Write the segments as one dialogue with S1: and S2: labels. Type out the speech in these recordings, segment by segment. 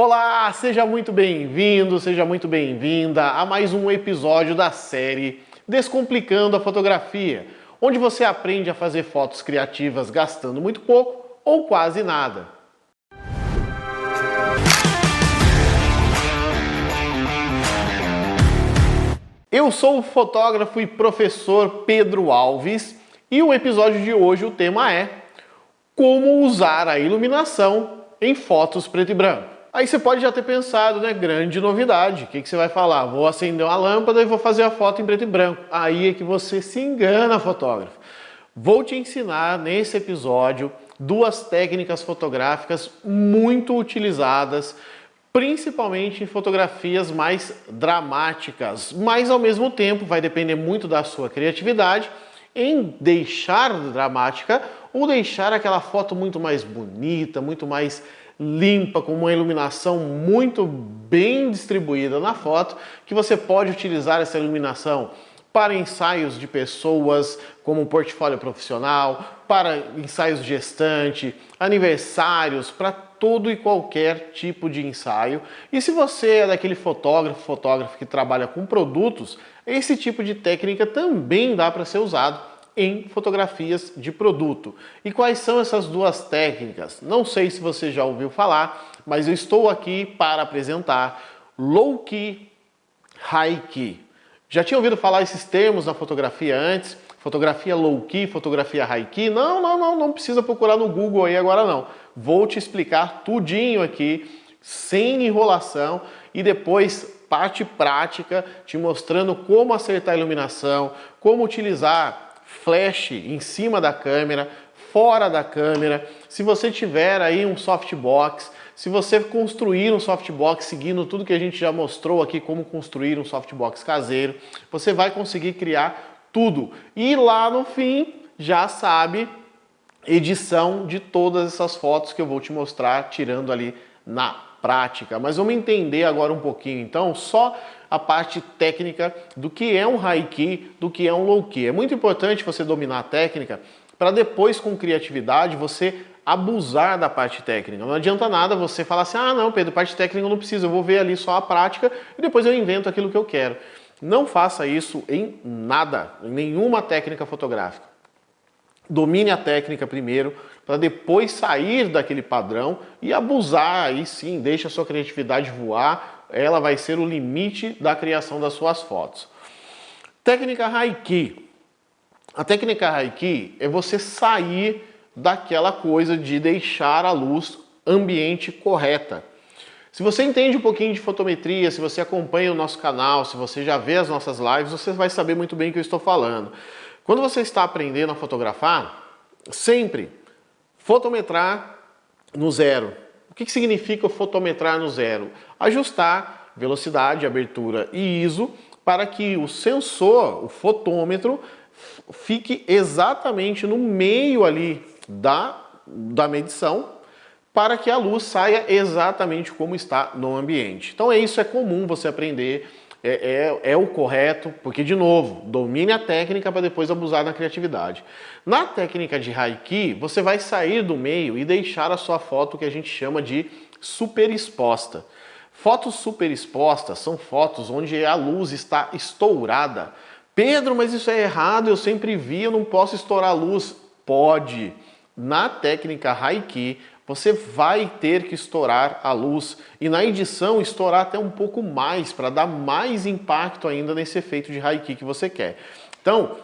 S1: Olá, seja muito bem-vindo, seja muito bem-vinda a mais um episódio da série Descomplicando a Fotografia, onde você aprende a fazer fotos criativas gastando muito pouco ou quase nada. Eu sou o fotógrafo e professor Pedro Alves e o episódio de hoje o tema é como usar a iluminação em fotos preto e branco. Aí você pode já ter pensado, né? Grande novidade. O que você vai falar? Vou acender uma lâmpada e vou fazer a foto em preto e branco. Aí é que você se engana, fotógrafo. Vou te ensinar nesse episódio duas técnicas fotográficas muito utilizadas, principalmente em fotografias mais dramáticas, mas ao mesmo tempo vai depender muito da sua criatividade em deixar dramática ou deixar aquela foto muito mais bonita, muito mais limpa, com uma iluminação muito bem distribuída na foto, que você pode utilizar essa iluminação para ensaios de pessoas, como um portfólio profissional, para ensaios de gestante, aniversários, para todo e qualquer tipo de ensaio. E se você é daquele fotógrafo que trabalha com produtos, esse tipo de técnica também dá para ser usado em fotografias de produto. E quais são essas duas técnicas? Não sei se você já ouviu falar, mas eu estou aqui para apresentar Low Key, High Key. Já tinha ouvido falar esses termos na fotografia antes? Fotografia Low Key, fotografia High Key? Não precisa procurar no Google aí agora não. Vou te explicar tudinho aqui, sem enrolação, e depois parte prática, te mostrando como acertar a iluminação, como utilizar flash em cima da câmera, fora da câmera. Se você tiver aí um softbox, se você construir um softbox seguindo tudo que a gente já mostrou aqui, como construir um softbox caseiro, você vai conseguir criar tudo. E lá no fim, já sabe, edição de todas essas fotos que eu vou te mostrar, tirando ali na prática. Mas vamos entender agora um pouquinho, então, só a parte técnica do que é um high key, do que é um low key. É muito importante você dominar a técnica para depois, com criatividade, você abusar da parte técnica. Não adianta nada você falar assim, ah não, Pedro, parte técnica eu não preciso, eu vou ver ali só a prática e depois eu invento aquilo que eu quero. Não faça isso em nada, em nenhuma técnica fotográfica. Domine a técnica primeiro, para depois sair daquele padrão e abusar, aí sim, deixa a sua criatividade voar, ela vai ser o limite da criação das suas fotos. Técnica High Key. A técnica High Key é você sair daquela coisa de deixar a luz ambiente correta. Se você entende um pouquinho de fotometria, se você acompanha o nosso canal, se você já vê as nossas lives, você vai saber muito bem o que eu estou falando. Quando você está aprendendo a fotografar, sempre fotometrar no zero. O que significa fotometrar no zero? Ajustar velocidade, abertura e ISO para que o sensor, o fotômetro, fique exatamente no meio ali da medição para que a luz saia exatamente como está no ambiente. Então isso é comum você aprender, é o correto, porque de novo, domine a técnica para depois abusar da criatividade. Na técnica de High Key, você vai sair do meio e deixar a sua foto que a gente chama de super exposta. Fotos super expostas são fotos onde a luz está estourada. Pedro, mas isso é errado, eu sempre vi, eu não posso estourar a luz. Pode. Na técnica High Key, você vai ter que estourar a luz e na edição estourar até um pouco mais para dar mais impacto ainda nesse efeito de High Key que você quer. Então,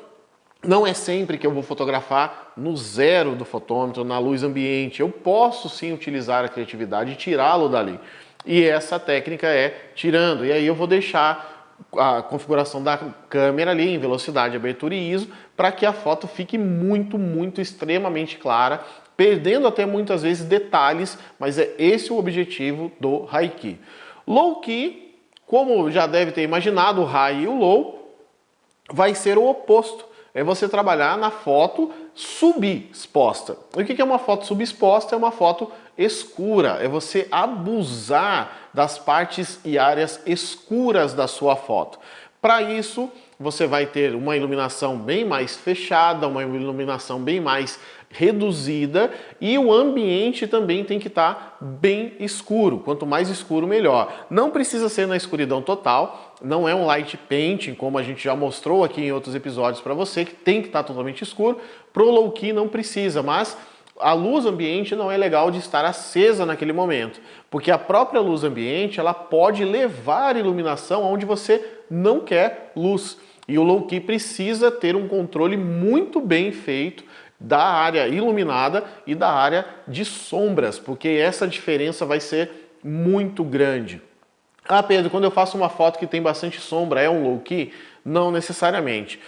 S1: não é sempre que eu vou fotografar no zero do fotômetro, na luz ambiente. Eu posso sim utilizar a criatividade e tirá-lo dali. E essa técnica é tirando. E aí eu vou deixar a configuração da câmera ali em velocidade, abertura e ISO para que a foto fique muito extremamente clara, perdendo até muitas vezes detalhes, mas é esse o objetivo do High Key. Low Key, como já deve ter imaginado, o High e o Low vai ser o oposto. É você trabalhar na foto subexposta. E o que é uma foto subexposta? É uma foto escura. É você abusar das partes e áreas escuras da sua foto. Para isso, você vai ter uma iluminação bem mais fechada, uma iluminação bem mais reduzida e o ambiente também tem que estar bem escuro. Quanto mais escuro, melhor. Não precisa ser na escuridão total, não é um light painting, como a gente já mostrou aqui em outros episódios para você, que tem que estar totalmente escuro. Pro low-key não precisa, mas a luz ambiente não é legal de estar acesa naquele momento, porque a própria luz ambiente ela pode levar iluminação onde você não quer luz. E o low-key precisa ter um controle muito bem feito da área iluminada e da área de sombras, porque essa diferença vai ser muito grande. Ah, Pedro, quando eu faço uma foto que tem bastante sombra, é um low-key? Não necessariamente.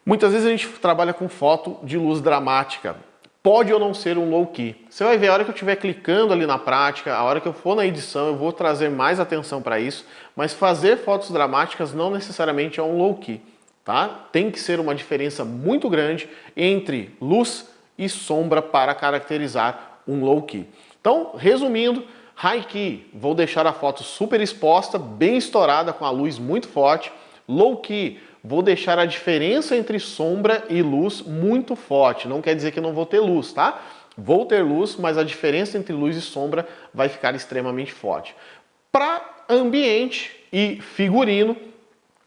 S1: Muitas vezes a gente trabalha com foto de luz dramática. Pode ou não ser um low-key. Você vai ver a hora que eu estiver clicando ali na prática, a hora que eu for na edição, eu vou trazer mais atenção para isso, mas fazer fotos dramáticas não necessariamente é um low-key, tá? Tem que ser uma diferença muito grande entre luz e sombra para caracterizar um low-key. Então, resumindo, high-key, vou deixar a foto super exposta, bem estourada, com a luz muito forte. Low-key, vou deixar a diferença entre sombra e luz muito forte. Não quer dizer que eu não vou ter luz, tá? Vou ter luz, mas a diferença entre luz e sombra vai ficar extremamente forte. Para ambiente e figurino,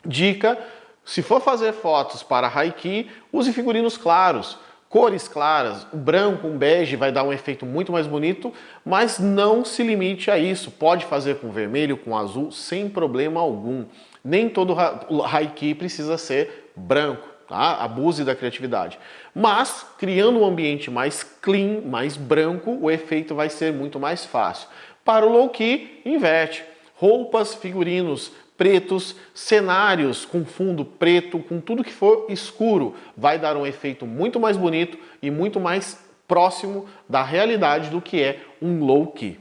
S1: dica, se for fazer fotos para high-key, use figurinos claros, cores claras. O branco, um bege vai dar um efeito muito mais bonito, mas não se limite a isso. Pode fazer com vermelho, com azul, sem problema algum. Nem todo high-key precisa ser branco, tá? Abuse da criatividade. Mas, criando um ambiente mais clean, mais branco, o efeito vai ser muito mais fácil. Para o low-key, inverte. Roupas, figurinos pretos, cenários com fundo preto, com tudo que for escuro, vai dar um efeito muito mais bonito e muito mais próximo da realidade do que é um low-key.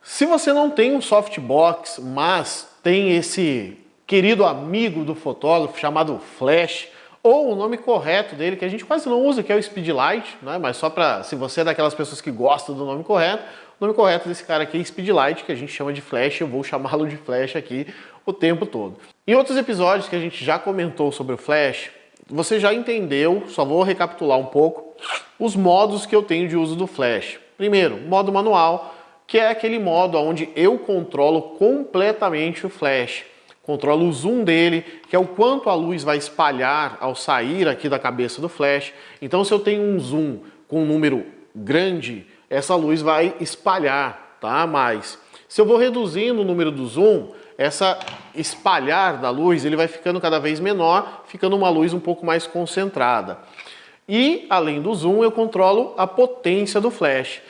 S1: Se você não tem um softbox, mas tem esse querido amigo do fotógrafo chamado flash, ou o nome correto dele, que a gente quase não usa, que é o Speedlight, né? Mas só para, se você é daquelas pessoas que gostam do nome correto, o nome correto desse cara aqui é Speedlight, que a gente chama de flash, eu vou chamá-lo de flash aqui o tempo todo. Em outros episódios que a gente já comentou sobre o flash, você já entendeu, só vou recapitular um pouco, os modos que eu tenho de uso do flash. Primeiro, modo manual, que é aquele modo onde eu controlo completamente o flash. Controlo o zoom dele, que é o quanto a luz vai espalhar ao sair aqui da cabeça do flash. Então, se eu tenho um zoom com um número grande, essa luz vai espalhar, tá? Mais. Se eu vou reduzindo o número do zoom, essa espalhar da luz, ele vai ficando cada vez menor, ficando uma luz um pouco mais concentrada. E, além do zoom, eu controlo a potência do flash.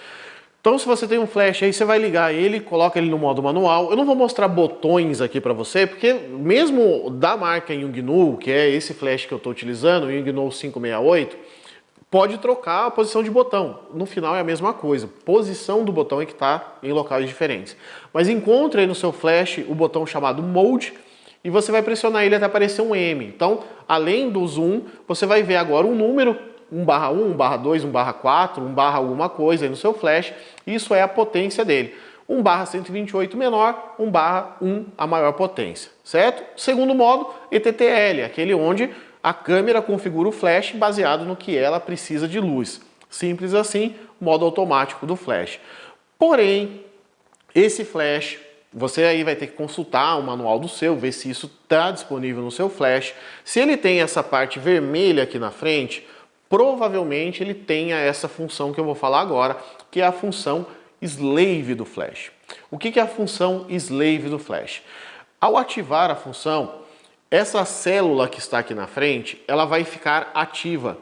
S1: Então, se você tem um flash aí, você vai ligar ele, coloca ele no modo manual. Eu não vou mostrar botões aqui para você, porque mesmo da marca Yongnuo, que é esse flash que eu estou utilizando, o Yongnuo 568, pode trocar a posição de botão. No final é a mesma coisa. Posição do botão é que está em locais diferentes. Mas encontre aí no seu flash o botão chamado Mode e você vai pressionar ele até aparecer um M. Então, além do zoom, você vai ver agora um número 1/1, 1/2, 1/4, 1/ alguma coisa aí no seu flash. Isso é a potência dele. 1/128 menor, 1/1 a maior potência, certo? Segundo modo, ETTL, aquele onde a câmera configura o flash baseado no que ela precisa de luz. Simples assim, modo automático do flash. Porém, esse flash, você aí vai ter que consultar o manual do seu, ver se isso está disponível no seu flash. Se ele tem essa parte vermelha aqui na frente, provavelmente ele tenha essa função que eu vou falar agora, que é a função slave do flash. O que é a função slave do flash? Ao ativar a função, essa célula que está aqui na frente, ela vai ficar ativa.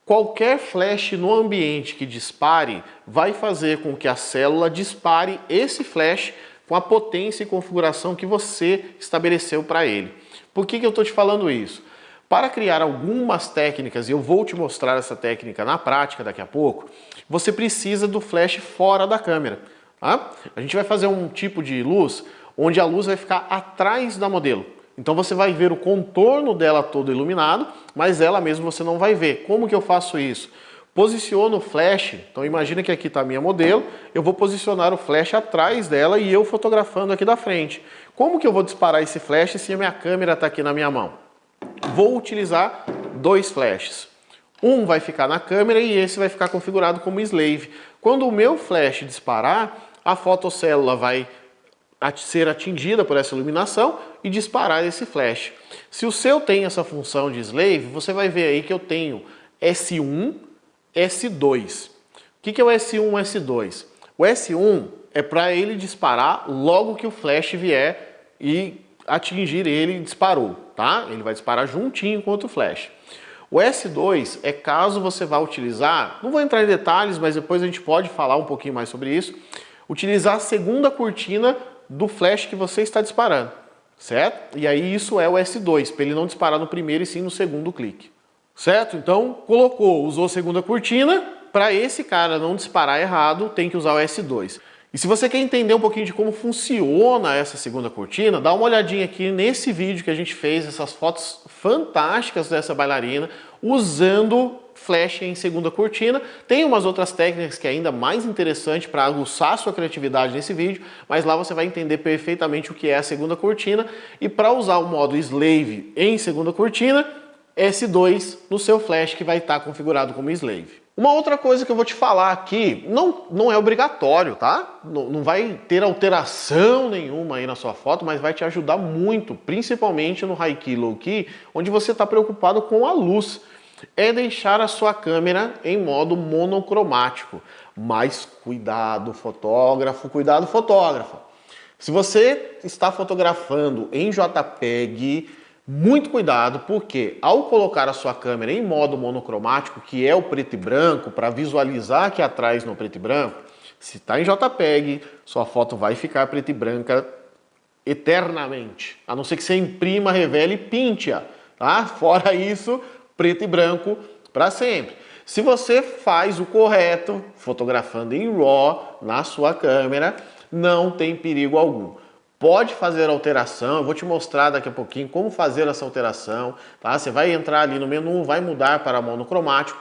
S1: Qualquer flash no ambiente que dispare, vai fazer com que a célula dispare esse flash com a potência e configuração que você estabeleceu para ele. Por que eu estou te falando isso? Para criar algumas técnicas, e eu vou te mostrar essa técnica na prática daqui a pouco, você precisa do flash fora da câmera. Tá? A gente vai fazer um tipo de luz onde a luz vai ficar atrás da modelo. Então você vai ver o contorno dela todo iluminado, mas ela mesmo você não vai ver. Como que eu faço isso? Posiciono o flash, então imagina que aqui está a minha modelo, eu vou posicionar o flash atrás dela e eu fotografando aqui da frente. Como que eu vou disparar esse flash se a minha câmera está aqui na minha mão? Vou utilizar dois flashes. Um vai ficar na câmera e esse vai ficar configurado como slave. Quando o meu flash disparar, a fotocélula vai ser atingida por essa iluminação e disparar esse flash. Se o seu tem essa função de slave, você vai ver aí que eu tenho S1, S2. O que é o S1 e S2? O S1 é para ele disparar logo que o flash vier e atingir ele, disparou, tá? Ele vai disparar juntinho com outro flash. O S2 é caso você vá utilizar, não vou entrar em detalhes, mas depois a gente pode falar um pouquinho mais sobre isso, utilizar a segunda cortina do flash que você está disparando, certo? E aí isso é o S2, para ele não disparar no primeiro e sim no segundo clique. Certo? Então, colocou, usou a segunda cortina, para esse cara não disparar errado, tem que usar o S2. E se você quer entender um pouquinho de como funciona essa segunda cortina, dá uma olhadinha aqui nesse vídeo que a gente fez, essas fotos fantásticas dessa bailarina, usando flash em segunda cortina. Tem umas outras técnicas que é ainda mais interessante para aguçar a sua criatividade nesse vídeo, mas lá você vai entender perfeitamente o que é a segunda cortina. E para usar o modo slave em segunda cortina, S2 no seu flash que vai estar configurado como slave. Uma outra coisa que eu vou te falar aqui, não é obrigatório, tá? Não vai ter alteração nenhuma aí na sua foto, mas vai te ajudar muito, principalmente no high key, low key, onde você está preocupado com a luz. É deixar a sua câmera em modo monocromático. Mas cuidado, fotógrafo, cuidado, fotógrafa. Se você está fotografando em JPEG, muito cuidado, porque ao colocar a sua câmera em modo monocromático, que é o preto e branco, para visualizar aqui atrás no preto e branco, se está em JPEG, sua foto vai ficar preta e branca eternamente. A não ser que você imprima, revele e pinte-a, tá? Fora isso, preto e branco para sempre. Se você faz o correto, fotografando em RAW na sua câmera, não tem perigo algum. Pode fazer alteração, eu vou te mostrar daqui a pouquinho como fazer essa alteração, tá? Você vai entrar ali no menu, vai mudar para monocromático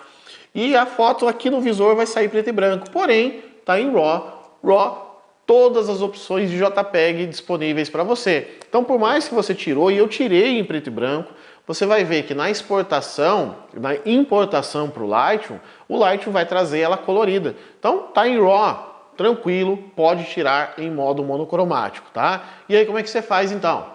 S1: e a foto aqui no visor vai sair preto e branco, porém está em RAW, todas as opções de JPEG disponíveis para você. Então por mais que você tirou, e eu tirei em preto e branco, você vai ver que na exportação, na importação para o Lightroom vai trazer ela colorida. Então tá em RAW. Tranquilo, pode tirar em modo monocromático, tá? E aí como é que você faz então?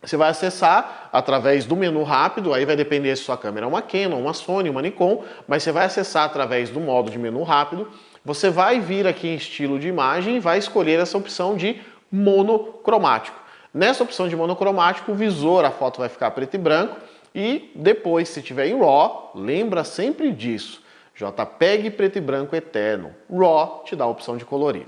S1: Você vai acessar através do menu rápido, aí vai depender se sua câmera é uma Canon, uma Sony, uma Nikon, mas você vai acessar através do modo de menu rápido, você vai vir aqui em estilo de imagem e vai escolher essa opção de monocromático. Nessa opção de monocromático, o visor, a foto vai ficar preto e branco, e depois, se tiver em RAW, lembra sempre disso. JPEG preto e branco eterno. RAW te dá a opção de colorir.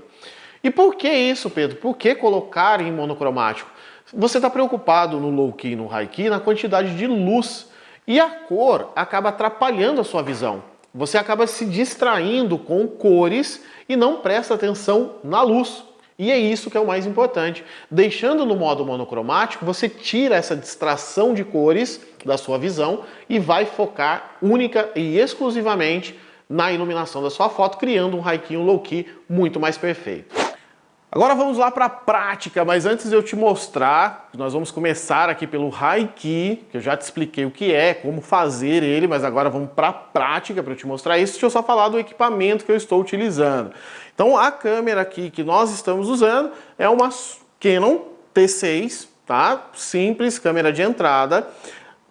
S1: E por que isso, Pedro? Por que colocar em monocromático? Você está preocupado no low key e no high key na quantidade de luz. E a cor acaba atrapalhando a sua visão. Você acaba se distraindo com cores e não presta atenção na luz. E é isso que é o mais importante. Deixando no modo monocromático, você tira essa distração de cores da sua visão e vai focar única e exclusivamente na iluminação da sua foto, criando um high key e um low key muito mais perfeito. Agora vamos lá para a prática, mas antes de eu te mostrar, nós vamos começar aqui pelo high key, que eu já te expliquei o que é, como fazer ele, mas agora vamos para a prática para eu te mostrar isso. Deixa eu só falar do equipamento que eu estou utilizando. Então a câmera aqui que nós estamos usando é uma Canon T6, tá? Simples, câmera de entrada.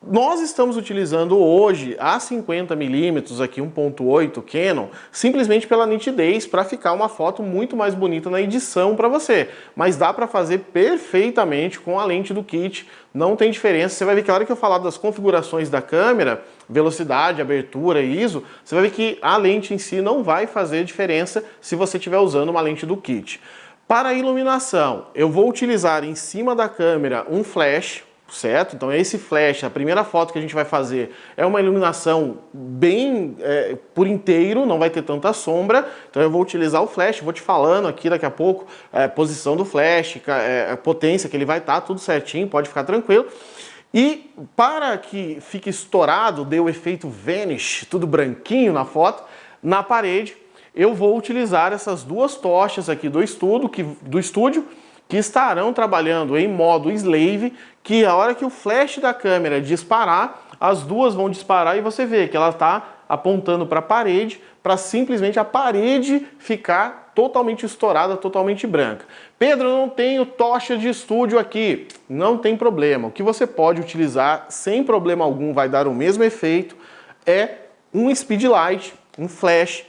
S1: Nós estamos utilizando hoje a 50mm, aqui 1.8 Canon, simplesmente pela nitidez, para ficar uma foto muito mais bonita na edição para você. Mas dá para fazer perfeitamente com a lente do kit, não tem diferença. Você vai ver que a hora que eu falar das configurações da câmera, velocidade, abertura e ISO, você vai ver que a lente em si não vai fazer diferença se você estiver usando uma lente do kit. Para a iluminação, eu vou utilizar em cima da câmera um flash, certo? Então esse flash, a primeira foto que a gente vai fazer é uma iluminação bem por inteiro, não vai ter tanta sombra, então eu vou utilizar o flash, vou te falando aqui daqui a pouco posição do flash, a potência que ele vai estar, tudo certinho, pode ficar tranquilo. E para que fique estourado, dê o efeito vanish, tudo branquinho na foto, na parede, eu vou utilizar essas duas tochas aqui do estúdio, que estarão trabalhando em modo slave, que a hora que o flash da câmera disparar, as duas vão disparar e você vê que ela está apontando para a parede, para simplesmente a parede ficar totalmente estourada, totalmente branca. Pedro, eu não tenho tocha de estúdio aqui. Não tem problema. O que você pode utilizar sem problema algum, vai dar o mesmo efeito, é um speedlight, um flash,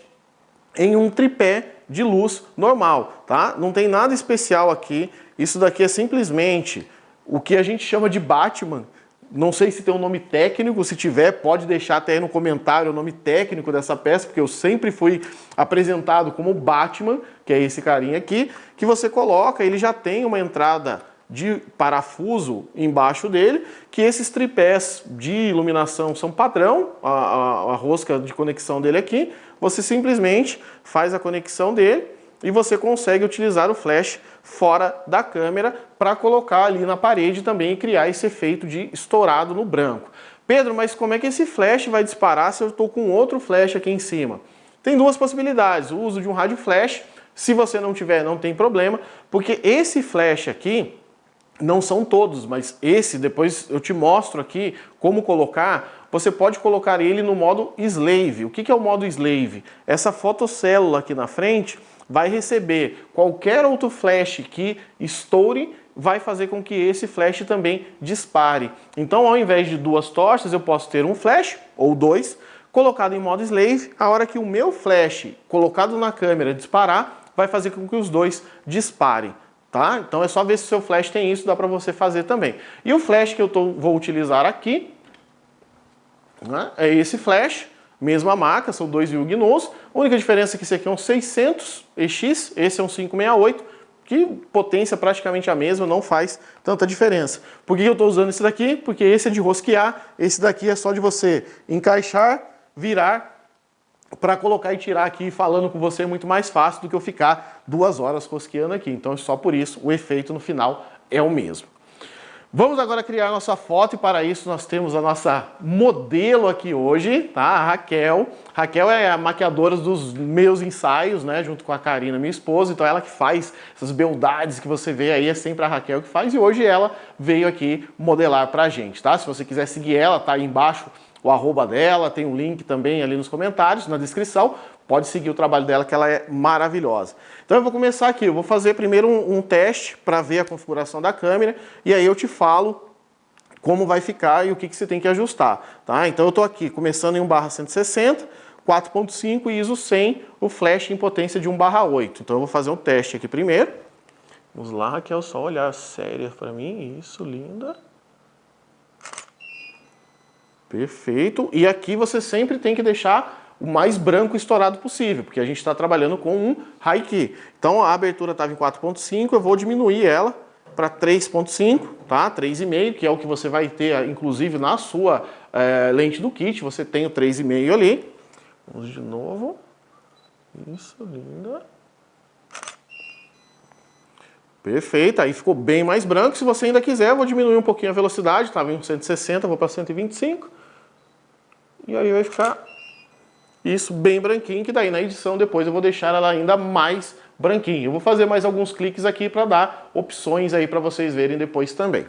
S1: em um tripé de luz normal, tá? Não tem nada especial aqui. Isso daqui é simplesmente o que a gente chama de Batman. Não sei se tem um nome técnico, se tiver, pode deixar até aí no comentário o nome técnico dessa peça, porque eu sempre fui apresentado como Batman, que é esse carinha aqui, que você coloca, ele já tem uma entrada de parafuso embaixo dele, que esses tripés de iluminação são padrão, a rosca de conexão dele aqui, você simplesmente faz a conexão dele e você consegue utilizar o flash fora da câmera para colocar ali na parede também e criar esse efeito de estourado no branco. Pedro, mas como é que esse flash vai disparar se eu estou com outro flash aqui em cima? Tem duas possibilidades, o uso de um rádio flash, se você não tiver não tem problema, porque esse flash aqui, não são todos, mas esse, depois eu te mostro aqui como colocar, você pode colocar ele no modo slave. O que é o modo slave? Essa fotocélula aqui na frente vai receber qualquer outro flash que estoure, vai fazer com que esse flash também dispare. Então, ao invés de duas tochas, eu posso ter um flash, ou dois, colocado em modo slave. A hora que o meu flash, colocado na câmera, disparar, vai fazer com que os dois disparem. Tá? Então é só ver se o seu flash tem isso, dá para você fazer também. E o flash que eu vou utilizar aqui, né, é esse flash, mesma marca, são dois Yugnos. A única diferença é que esse aqui é um 600EX, esse é um 568, que potência praticamente a mesma, não faz tanta diferença. Por que eu estou usando esse daqui? Porque esse é de rosquear, esse daqui é só de você encaixar, virar, para colocar e tirar aqui falando com você é muito mais fácil do que eu ficar 2 horas rosqueando aqui. Então, só por isso, o efeito no final é o mesmo. Vamos agora criar a nossa foto e para isso nós temos a nossa modelo aqui hoje, tá? A Raquel. Raquel é a maquiadora dos meus ensaios, né? Junto com a Karina, minha esposa. Então, ela que faz essas beldades que você vê aí, é sempre a Raquel que faz. E hoje ela veio aqui modelar pra gente, tá? Se você quiser seguir ela, tá aí embaixo o arroba dela, tem um link também ali nos comentários, na descrição, pode seguir o trabalho dela que ela é maravilhosa. Então eu vou começar aqui, eu vou fazer primeiro um teste para ver a configuração da câmera e aí eu te falo como vai ficar e o que você tem que ajustar, tá? Então eu estou aqui começando em 1/160, 4.5 e ISO 100, o flash em potência de 1/8. Então eu vou fazer um teste aqui primeiro. Vamos lá, Raquel, só olhar séria para mim, isso, linda. Perfeito. E aqui você sempre tem que deixar o mais branco estourado possível, porque a gente está trabalhando com um high key. Então a abertura estava em 4.5, eu vou diminuir ela para 3.5, tá? 3,5, que é o que você vai ter, inclusive, na sua lente do kit. Você tem o 3,5 ali. Vamos de novo. Isso, linda. Perfeito, aí ficou bem mais branco. Se você ainda quiser, eu vou diminuir um pouquinho a velocidade. Estava em 160, vou para 125. E aí vai ficar isso bem branquinho, que daí na edição depois eu vou deixar ela ainda mais branquinha. Eu vou fazer mais alguns cliques aqui para dar opções aí para vocês verem depois também.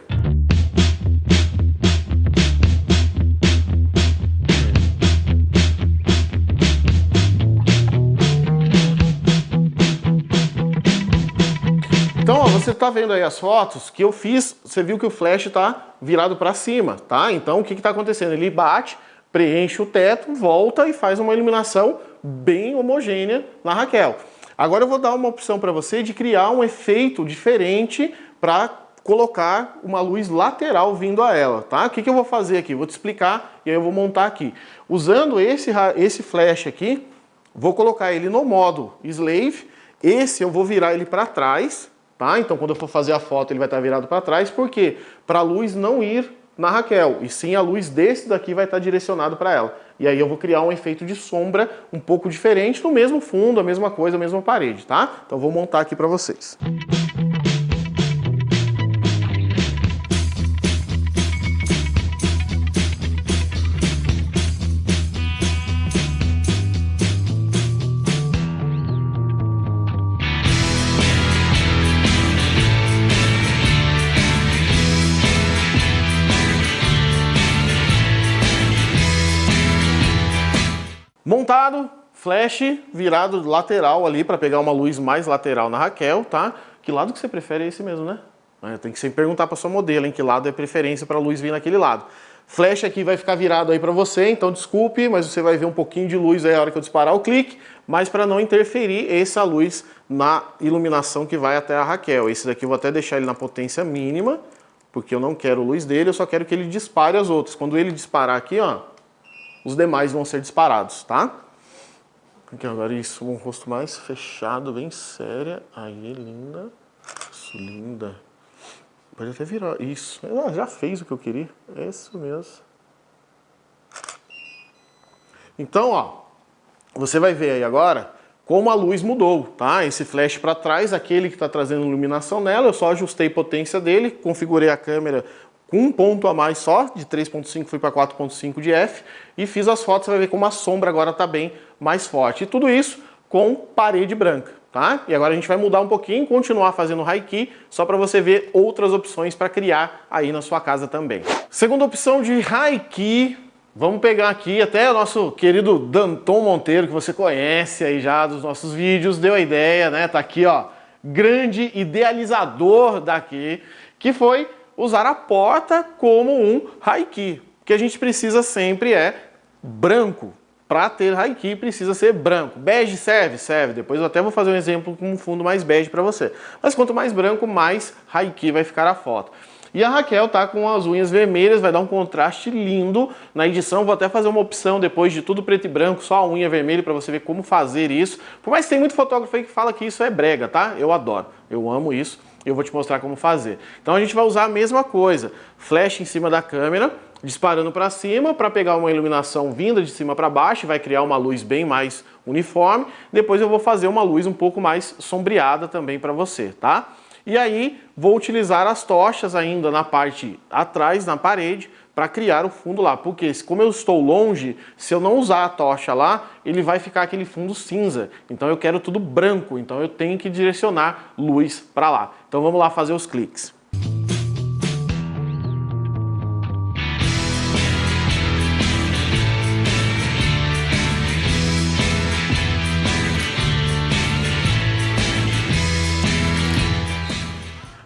S1: Então, ó, você está vendo aí as fotos que eu fiz, você viu que o flash está virado para cima, tá? Então, o que está acontecendo? Ele bate, preenche o teto, volta e faz uma iluminação bem homogênea na Raquel. Agora eu vou dar uma opção para você de criar um efeito diferente para colocar uma luz lateral vindo a ela, tá? O que eu vou fazer aqui? Vou te explicar e aí eu vou montar aqui. Usando esse flash aqui, vou colocar ele no modo slave. Esse eu vou virar ele para trás, tá? Então quando eu for fazer a foto ele vai estar virado para trás, por quê? Para a luz não ir na Raquel, e sim a luz desse daqui vai estar direcionado para ela. E aí eu vou criar um efeito de sombra um pouco diferente, no mesmo fundo, a mesma coisa, a mesma parede, tá? Então vou montar aqui para vocês. Montado, flash virado lateral ali para pegar uma luz mais lateral na Raquel, tá? Que lado que você prefere? É esse mesmo, né? Tem que sempre perguntar para sua modelo, em que lado é preferência para a luz vir naquele lado. Flash aqui vai ficar virado aí para você, então desculpe, mas você vai ver um pouquinho de luz aí na hora que eu disparar o clique, mas para não interferir essa luz na iluminação que vai até a Raquel. Esse daqui eu vou até deixar ele na potência mínima, porque eu não quero luz dele, eu só quero que ele dispare as outras. Quando ele disparar aqui, ó, os demais vão ser disparados, tá? Aqui agora isso, um rosto mais fechado, bem séria. Aí, linda. Isso, linda. Pode até virar. Isso. Já fez o que eu queria. É isso mesmo. Então, ó, você vai ver aí agora como a luz mudou, tá? Esse flash para trás, aquele que está trazendo iluminação nela, eu só ajustei a potência dele, configurei a câmera com um ponto a mais só, de 3.5 fui para 4.5 de f, e fiz as fotos, você vai ver como a sombra agora está bem mais forte. E tudo isso com parede branca, tá? E agora a gente vai mudar um pouquinho, continuar fazendo high-key, só para você ver outras opções para criar aí na sua casa também. Segunda opção de high-key, vamos pegar aqui até o nosso querido Danton Monteiro, que você conhece aí já dos nossos vídeos, deu a ideia, né? Tá aqui, ó, grande idealizador daqui, que foi usar a porta como um high-key. O que a gente precisa sempre é branco. Para ter high-key precisa ser branco. Bege serve? Serve. Depois eu até vou fazer um exemplo com um fundo mais bege para você. Mas quanto mais branco, mais high-key vai ficar a foto. E a Raquel tá com as unhas vermelhas, vai dar um contraste lindo na edição. Vou até fazer uma opção depois de tudo preto e branco, só a unha vermelha para você ver como fazer isso. Por mais que tem muito fotógrafo aí que fala que isso é brega, tá? Eu adoro, eu amo isso. Eu vou te mostrar como fazer. Então a gente vai usar a mesma coisa. Flash em cima da câmera, disparando para cima para pegar uma iluminação vinda de cima para baixo, vai criar uma luz bem mais uniforme. Depois eu vou fazer uma luz um pouco mais sombreada também para você, tá? E aí vou utilizar as tochas ainda na parte atrás, na parede, para criar o fundo lá. Porque como eu estou longe, se eu não usar a tocha lá, ele vai ficar aquele fundo cinza. Então eu quero tudo branco, então eu tenho que direcionar luz para lá. Então vamos lá fazer os cliques.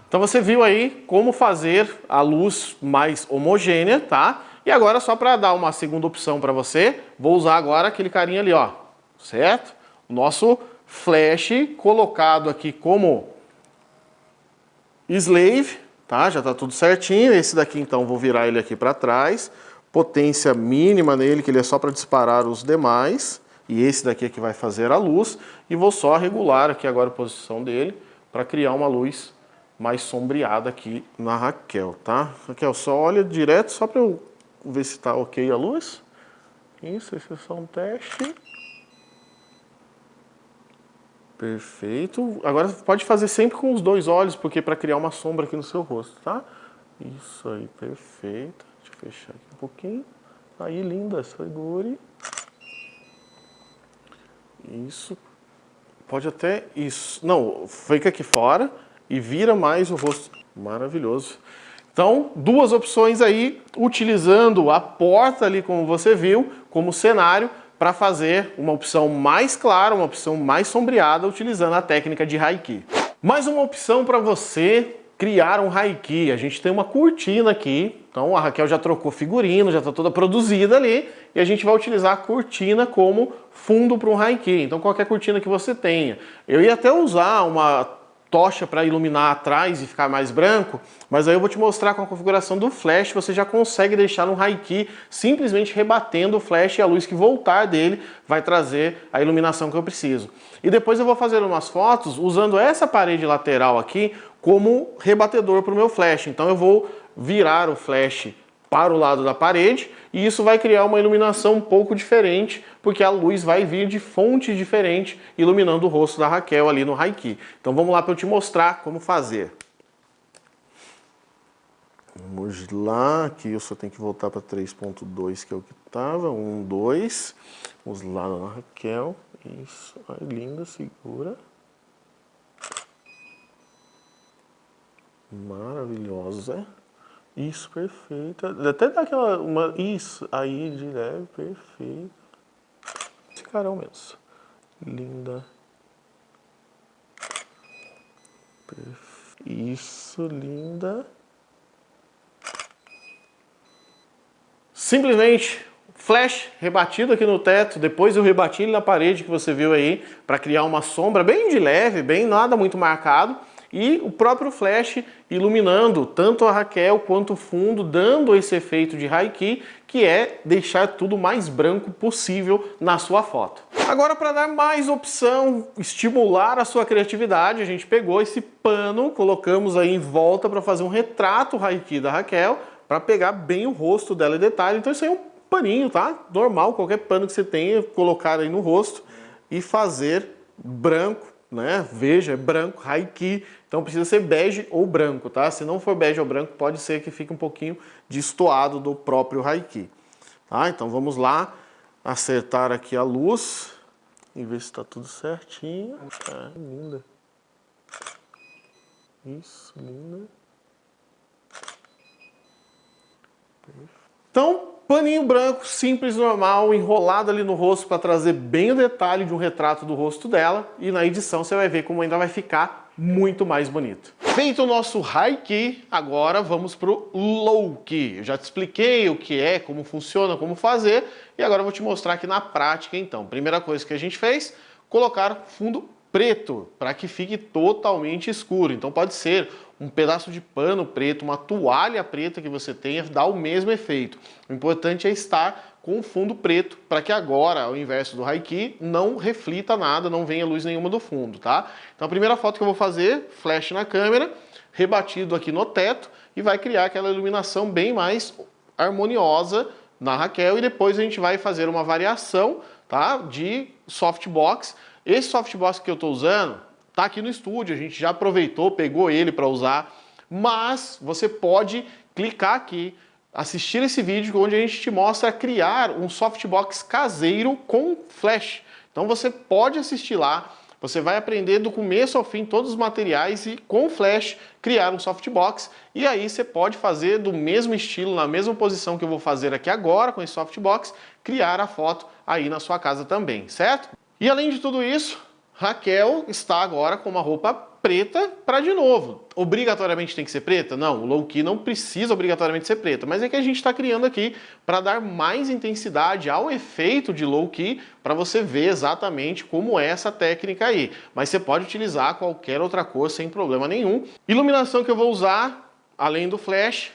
S1: Então você viu aí como fazer a luz mais homogênea, tá? E agora só para dar uma segunda opção para você, vou usar agora aquele carinha ali, ó, certo? O nosso flash colocado aqui como slave, tá? Já tá tudo certinho. Esse daqui então vou virar ele aqui para trás, potência mínima nele, que ele é só para disparar os demais. E esse daqui é que vai fazer a luz. E vou só regular aqui agora a posição dele para criar uma luz mais sombreada aqui na Raquel, tá? Raquel, só olha direto, só para eu ver se tá ok a luz. Isso, esse é só um teste. Perfeito. Agora pode fazer sempre com os dois olhos, porque para criar uma sombra aqui no seu rosto, tá? Isso aí, perfeito. Deixa eu fechar aqui um pouquinho. Aí, linda, segure. Isso. Pode até... Isso. Não, fica aqui fora. E vira mais o rosto. Maravilhoso. Então, duas opções aí, utilizando a porta ali, como você viu, como cenário, para fazer uma opção mais clara, uma opção mais sombreada, utilizando a técnica de high-key. Mais uma opção para você criar um high-key. A gente tem uma cortina aqui, então a Raquel já trocou figurino, já está toda produzida ali, e a gente vai utilizar a cortina como fundo para um high-key. Então, qualquer cortina que você tenha. Eu ia até usar uma tocha para iluminar atrás e ficar mais branco, mas aí eu vou te mostrar com a configuração do flash, você já consegue deixar no high-key, simplesmente rebatendo o flash e a luz que voltar dele vai trazer a iluminação que eu preciso. E depois eu vou fazer umas fotos usando essa parede lateral aqui como rebatedor para o meu flash. Então eu vou virar o flash para o lado da parede e isso vai criar uma iluminação um pouco diferente, porque a luz vai vir de fonte diferente, iluminando o rosto da Raquel ali no high-key. Então vamos lá para eu te mostrar como fazer. Vamos lá, aqui eu só tenho que voltar para 3.2, que é o que estava, 1, 2. Vamos lá na Raquel, isso, ai, linda, segura. Maravilhosa. Isso, perfeita. Até dá aquela... Isso, aí de leve, perfeito. carão mesmo. Linda. Isso, linda. Simplesmente flash rebatido aqui no teto, depois eu rebati ele na parede que você viu aí, para criar uma sombra bem de leve, bem nada muito marcado. E o próprio flash iluminando tanto a Raquel quanto o fundo, dando esse efeito de high-key, que é deixar tudo mais branco possível na sua foto. Agora, para dar mais opção, estimular a sua criatividade, a gente pegou esse pano, colocamos aí em volta para fazer um retrato high-key da Raquel, para pegar bem o rosto dela em detalhe. Então isso aí é um paninho, tá? Normal, qualquer pano que você tenha, colocar aí no rosto e fazer branco, né? Veja, é branco, high-key, então precisa ser bege ou branco, tá? Se não for bege ou branco, pode ser que fique um pouquinho destoado do próprio high-key, tá? Então vamos lá, acertar aqui a luz e ver se está tudo certinho. Ah, linda. Isso, linda. Então, paninho branco, simples, normal, enrolado ali no rosto para trazer bem o detalhe de um retrato do rosto dela. E na edição você vai ver como ainda vai ficar muito mais bonito. Feito o nosso high key, agora vamos para o low key. Eu já te expliquei o que é, como funciona, como fazer. E agora eu vou te mostrar aqui na prática então. Primeira coisa que a gente fez, colocar fundo preto, para que fique totalmente escuro. Então pode ser um pedaço de pano preto, uma toalha preta que você tenha, dá o mesmo efeito. O importante é estar com o fundo preto, para que agora, ao invés do high-key, não reflita nada, não venha luz nenhuma do fundo, tá? Então a primeira foto que eu vou fazer, flash na câmera, rebatido aqui no teto, e vai criar aquela iluminação bem mais harmoniosa na Raquel, e depois a gente vai fazer uma variação, tá, de softbox. Esse softbox que eu estou usando está aqui no estúdio, a gente já aproveitou, pegou ele para usar, mas você pode clicar aqui, assistir esse vídeo onde a gente te mostra criar um softbox caseiro com flash. Então você pode assistir lá, você vai aprender do começo ao fim todos os materiais e com flash criar um softbox, e aí você pode fazer do mesmo estilo, na mesma posição que eu vou fazer aqui agora com esse softbox, criar a foto aí na sua casa também, certo? E além de tudo isso, Raquel está agora com uma roupa preta para de novo. Obrigatoriamente tem que ser preta? Não, o low key não precisa obrigatoriamente ser preta, mas é que a gente está criando aqui para dar mais intensidade ao efeito de low key, para você ver exatamente como é essa técnica aí. Mas você pode utilizar qualquer outra cor sem problema nenhum. Iluminação que eu vou usar, além do flash,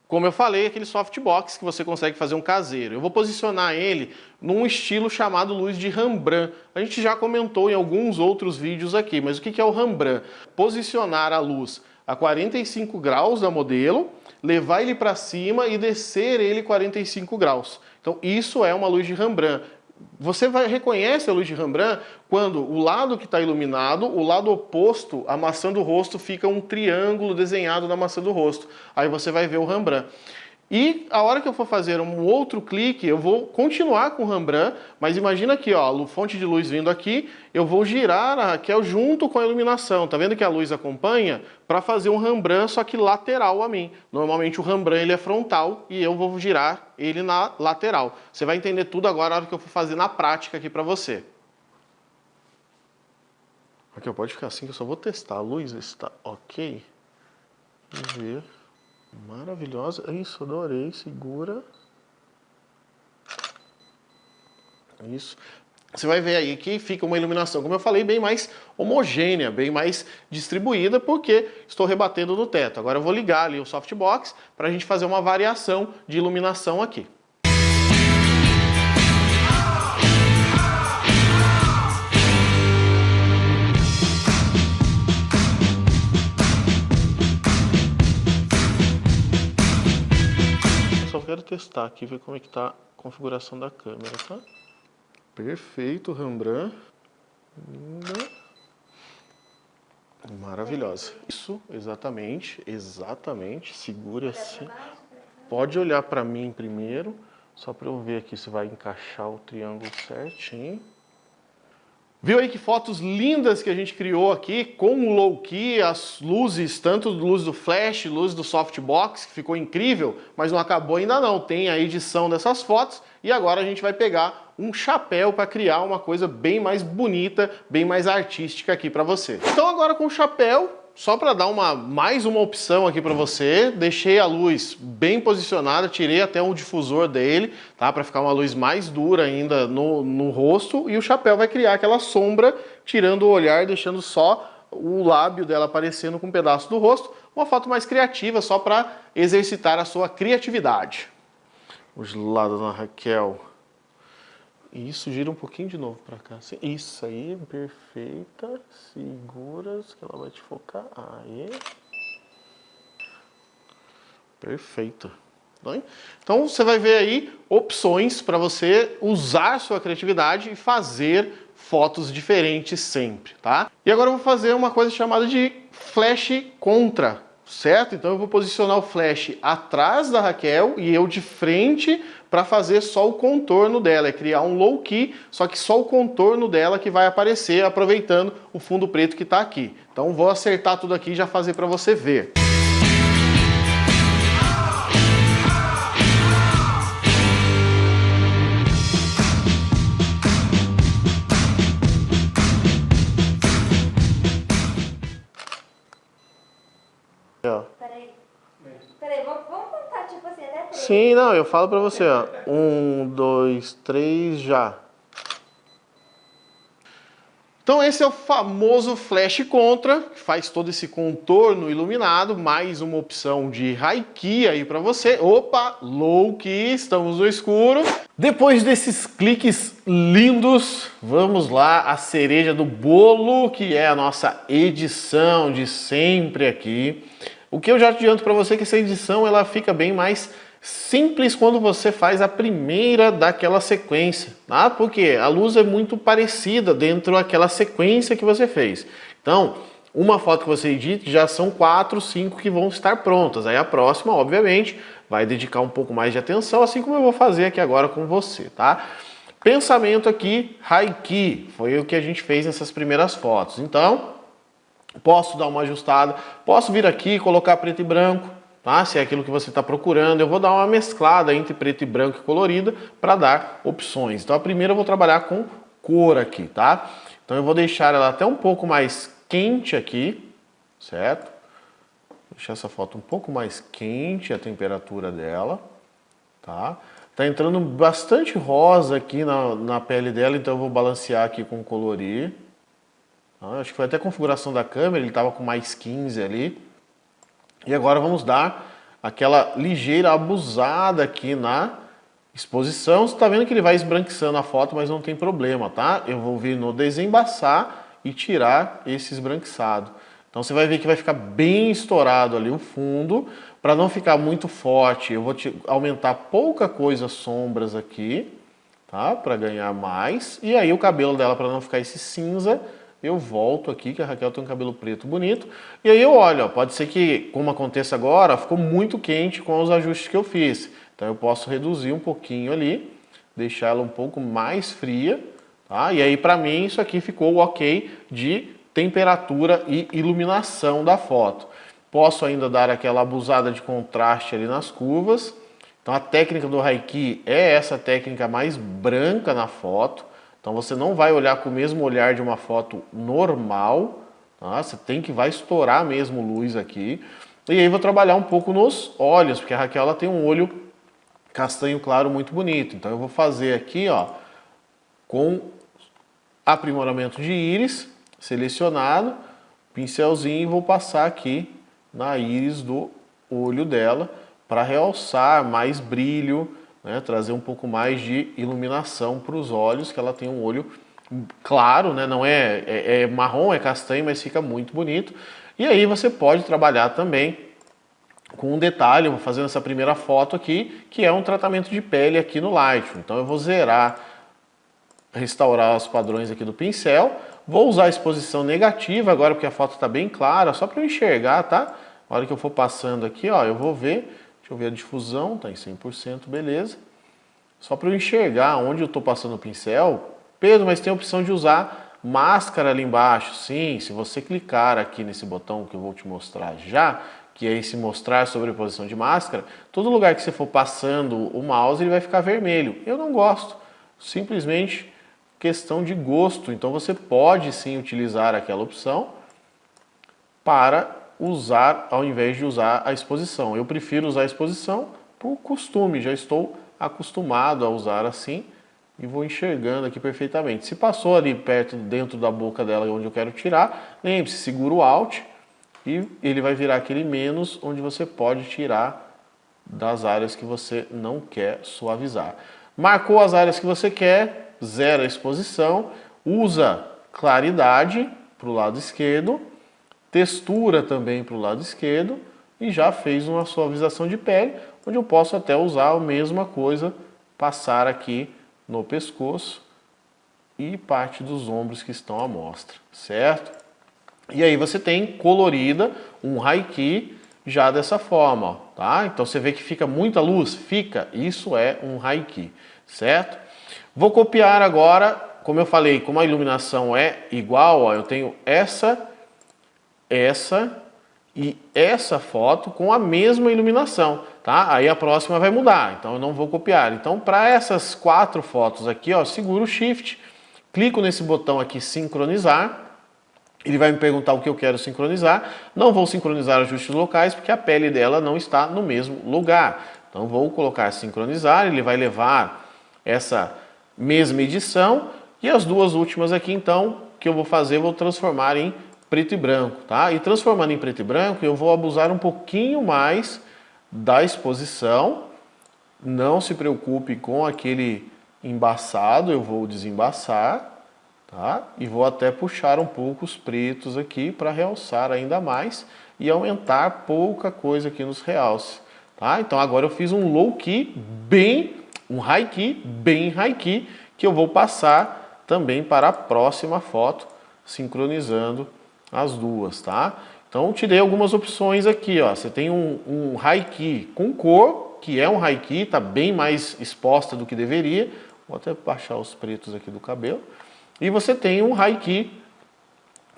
S1: como eu falei, aquele softbox que você consegue fazer um caseiro. Eu vou posicionar ele num estilo chamado luz de Rembrandt. A gente já comentou em alguns outros vídeos aqui, mas o que é o Rembrandt? Posicionar a luz a 45 graus da modelo, levar ele para cima e descer ele 45 graus. Então isso é uma luz de Rembrandt. Você reconhece a luz de Rembrandt quando o lado que está iluminado, o lado oposto, a maçã do rosto, fica um triângulo desenhado na maçã do rosto. Aí você vai ver o Rembrandt. E a hora que eu for fazer um outro clique, eu vou continuar com o Rembrandt, mas imagina aqui, ó, fonte de luz vindo aqui, eu vou girar a Raquel junto com a iluminação. Tá vendo que a luz acompanha? Para fazer um Rembrandt, só que lateral a mim. Normalmente o Rembrandt ele é frontal e eu vou girar ele na lateral. Você vai entender tudo agora na hora que eu for fazer na prática aqui para você. Raquel, pode ficar assim que eu só vou testar. A luz está ok? Vamos ver. Maravilhosa. Isso, adorei. Segura. Isso. Você vai ver aí que fica uma iluminação, como eu falei, bem mais homogênea, bem mais distribuída, porque estou rebatendo no teto. Agora eu vou ligar ali o softbox para a gente fazer uma variação de iluminação aqui. Quero testar aqui, ver como é que tá a configuração da câmera, tá? Perfeito, Rembrandt. Linda. Maravilhosa. Isso, exatamente, exatamente. Segure assim. Pode olhar para mim primeiro, só para eu ver aqui se vai encaixar o triângulo certinho. Viu aí que fotos lindas que a gente criou aqui com o low key, as luzes, tanto luz do flash, luz do softbox, que ficou incrível, mas não acabou ainda não. Tem a edição dessas fotos e agora a gente vai pegar um chapéu para criar uma coisa bem mais bonita, bem mais artística aqui para você. Então agora com o chapéu, só para dar mais uma opção aqui para você, deixei a luz bem posicionada, tirei até o difusor dele, tá? Para ficar uma luz mais dura ainda no rosto, e o chapéu vai criar aquela sombra, tirando o olhar, deixando só o lábio dela aparecendo com um pedaço do rosto. Uma foto mais criativa, só para exercitar a sua criatividade. Os lados da Raquel. Isso, gira um pouquinho de novo para cá. Isso aí, perfeita. Seguras, que ela vai te focar. Aí. Perfeito. Então você vai ver aí opções para você usar sua criatividade e fazer fotos diferentes sempre, tá? E agora eu vou fazer uma coisa chamada de flash contra, certo? Então eu vou posicionar o flash atrás da Raquel e eu de frente para fazer só o contorno dela, é criar um low key, só que só o contorno dela que vai aparecer, aproveitando o fundo preto que está aqui. Então vou acertar tudo aqui e já fazer para você ver.
S2: Peraí, vamos contar, tipo assim, até 3.
S1: Sim, não, eu falo pra você, ó. 1, 2, 3, já. Então esse é o famoso flash contra, que faz todo esse contorno iluminado, mais uma opção de high key aí pra você. Opa, low key, estamos no escuro. Depois desses cliques lindos, vamos lá, a cereja do bolo, que é a nossa edição de sempre aqui. O que eu já adianto para você é que essa edição ela fica bem mais simples quando você faz a primeira daquela sequência, tá? Porque a luz é muito parecida dentro daquela sequência que você fez. Então, uma foto que você edita já são 4, 5 que vão estar prontas. Aí a próxima, obviamente, vai dedicar um pouco mais de atenção, assim como eu vou fazer aqui agora com você, tá? Pensamento aqui, high key, foi o que a gente fez nessas primeiras fotos. Então, posso dar uma ajustada, posso vir aqui e colocar preto e branco, tá? Se é aquilo que você está procurando, eu vou dar uma mesclada entre preto e branco e colorida para dar opções. Então a primeira eu vou trabalhar com cor aqui, tá? Então eu vou deixar ela até um pouco mais quente aqui, certo? Deixar essa foto um pouco mais quente, a temperatura dela, tá? Tá entrando bastante rosa aqui na pele dela, então eu vou balancear aqui com colorir. Acho que foi até a configuração da câmera, ele estava com mais 15 ali. E agora vamos dar aquela ligeira abusada aqui na exposição. Você está vendo que ele vai esbranquiçando a foto, mas não tem problema, tá? Eu vou vir no desembaçar e tirar esse esbranquiçado. Então você vai ver que vai ficar bem estourado ali o fundo. Para não ficar muito forte, eu vou aumentar pouca coisa as sombras aqui, tá? Para ganhar mais. E aí o cabelo dela, para não ficar esse cinza, eu volto aqui, que a Raquel tem um cabelo preto bonito, e aí eu olho, ó, pode ser que, como aconteça agora, ficou muito quente com os ajustes que eu fiz. Então eu posso reduzir um pouquinho ali, deixar ela um pouco mais fria, tá? E aí para mim isso aqui ficou ok de temperatura e iluminação da foto. Posso ainda dar aquela abusada de contraste ali nas curvas. Então a técnica do high key é essa técnica mais branca na foto. Então você não vai olhar com o mesmo olhar de uma foto normal, tá? Você vai estourar mesmo luz aqui. E aí vou trabalhar um pouco nos olhos, porque a Raquel ela tem um olho castanho claro muito bonito. Então eu vou fazer aqui, ó, com aprimoramento de íris, selecionado, pincelzinho, e vou passar aqui na íris do olho dela para realçar mais brilho, né, trazer um pouco mais de iluminação para os olhos, que ela tem um olho claro, né, não é marrom, é castanho, mas fica muito bonito. E aí você pode trabalhar também com um detalhe, eu vou fazer essa primeira foto aqui, que é um tratamento de pele aqui no Lightroom. Então eu vou zerar, restaurar os padrões aqui do pincel, vou usar a exposição negativa agora, porque a foto está bem clara, só para eu enxergar, tá? Na hora que eu for passando aqui, ó, eu vou ver. Deixa eu ver a difusão, tá em 100%, beleza. Só para eu enxergar onde eu estou passando o pincel. Pedro, mas tem a opção de usar máscara ali embaixo. Sim, se você clicar aqui nesse botão que eu vou te mostrar já, que é esse mostrar sobreposição de máscara, todo lugar que você for passando o mouse ele vai ficar vermelho. Eu não gosto. simplesmente questão de gosto. Então você pode sim utilizar aquela opção para usar ao invés de usar a exposição. Eu prefiro usar a exposição por costume, já estou acostumado a usar assim e vou enxergando aqui perfeitamente. Se passou ali perto, dentro da boca dela onde eu quero tirar, lembre-se, segura o Alt e ele vai virar aquele menos onde você pode tirar das áreas que você não quer suavizar. Marcou as áreas que você quer, zera a exposição, usa claridade para o lado esquerdo, textura também para o lado esquerdo e já fez uma suavização de pele, onde eu posso até usar a mesma coisa, passar aqui no pescoço e parte dos ombros que estão à mostra, certo? E aí você tem colorida um high-key já dessa forma, ó, tá? Então você vê que fica muita luz? Fica, isso é um high-key, certo? Vou copiar agora, como eu falei, como a iluminação é igual, ó, eu tenho essa e essa foto com a mesma iluminação, tá? Aí a próxima vai mudar, então eu não vou copiar. Então para essas 4 fotos aqui, ó, seguro o Shift, clico nesse botão aqui sincronizar, ele vai me perguntar o que eu quero sincronizar, não vou sincronizar ajustes locais porque a pele dela não está no mesmo lugar. Então vou colocar sincronizar, ele vai levar essa mesma edição e as 2 últimas aqui então que eu vou fazer, vou transformar em preto e branco, tá? E transformando em preto e branco, eu vou abusar um pouquinho mais da exposição. Não se preocupe com aquele embaçado, eu vou desembaçar, tá? E vou até puxar um pouco os pretos aqui para realçar ainda mais e aumentar pouca coisa aqui nos realces, tá? Então agora eu fiz um low key um high key bem high key, que eu vou passar também para a próxima foto, sincronizando as 2, tá? Então te dei algumas opções aqui, ó. Você tem um high key com cor, que é um high key, tá bem mais exposta do que deveria. Vou até baixar os pretos aqui do cabelo. E você tem um high key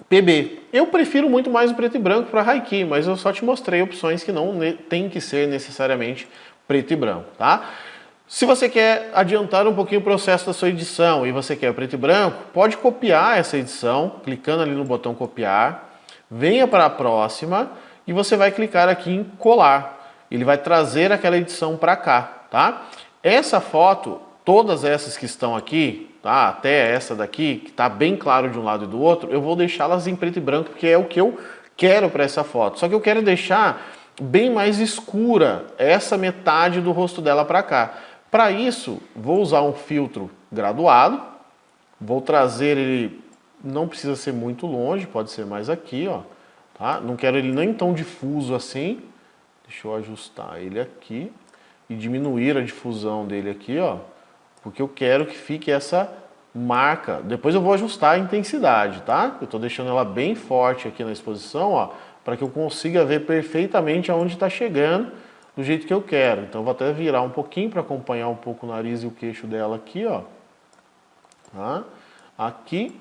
S1: PB. Eu prefiro muito mais o preto e branco para high key, mas eu só te mostrei opções que não tem que ser necessariamente preto e branco, tá? Se você quer adiantar um pouquinho o processo da sua edição e você quer preto e branco, pode copiar essa edição, clicando ali no botão copiar, venha para a próxima e você vai clicar aqui em colar. Ele vai trazer aquela edição para cá, tá? Essa foto, todas essas que estão aqui, tá? Até essa daqui, que está bem claro de um lado e do outro, eu vou deixá-las em preto e branco porque é o que eu quero para essa foto. Só que eu quero deixar bem mais escura essa metade do rosto dela para cá. Para isso, vou usar um filtro graduado, vou trazer ele, não precisa ser muito longe, pode ser mais aqui, ó, tá? Não quero ele nem tão difuso assim, deixa eu ajustar ele aqui e diminuir a difusão dele aqui, ó, porque eu quero que fique essa marca. Depois eu vou ajustar a intensidade, tá? Eu estou deixando ela bem forte aqui na exposição, ó, para que eu consiga ver perfeitamente aonde está chegando, do jeito que eu quero. Então eu vou até virar um pouquinho para acompanhar um pouco o nariz e o queixo dela aqui, ó. Tá? Aqui,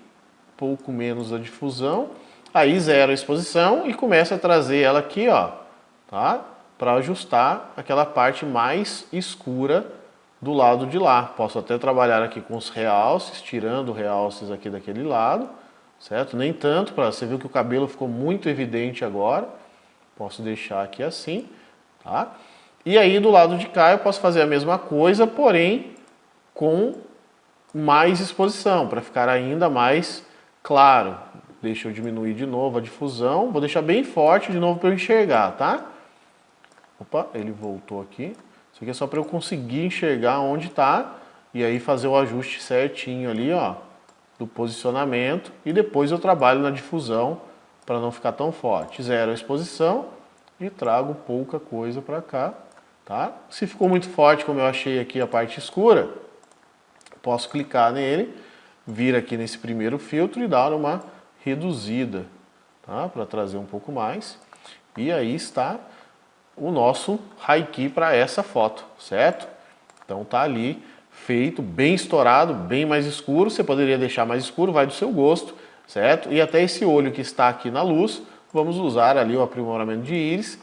S1: pouco menos a difusão. Aí zero a exposição e começa a trazer ela aqui, ó, tá? Para ajustar aquela parte mais escura do lado de lá. Posso até trabalhar aqui com os realces, tirando realces aqui daquele lado, certo? Nem tanto, para você viu que o cabelo ficou muito evidente agora. Posso deixar aqui assim. Tá? E aí do lado de cá eu posso fazer a mesma coisa, porém com mais exposição, para ficar ainda mais claro. Deixa eu diminuir de novo a difusão, vou deixar bem forte de novo para eu enxergar, tá? Opa, ele voltou aqui. Isso aqui é só para eu conseguir enxergar onde está e aí fazer o ajuste certinho ali, ó, do posicionamento e depois eu trabalho na difusão para não ficar tão forte. Zero a exposição e trago pouca coisa para cá, tá? Se ficou muito forte, como eu achei aqui a parte escura, posso clicar nele, vir aqui nesse primeiro filtro e dar uma reduzida, tá? Para trazer um pouco mais. E aí está o nosso high key para essa foto, certo? Então tá ali feito, bem estourado, bem mais escuro. Você poderia deixar mais escuro, vai do seu gosto, certo? E até esse olho que está aqui na luz, vamos usar ali o aprimoramento de íris.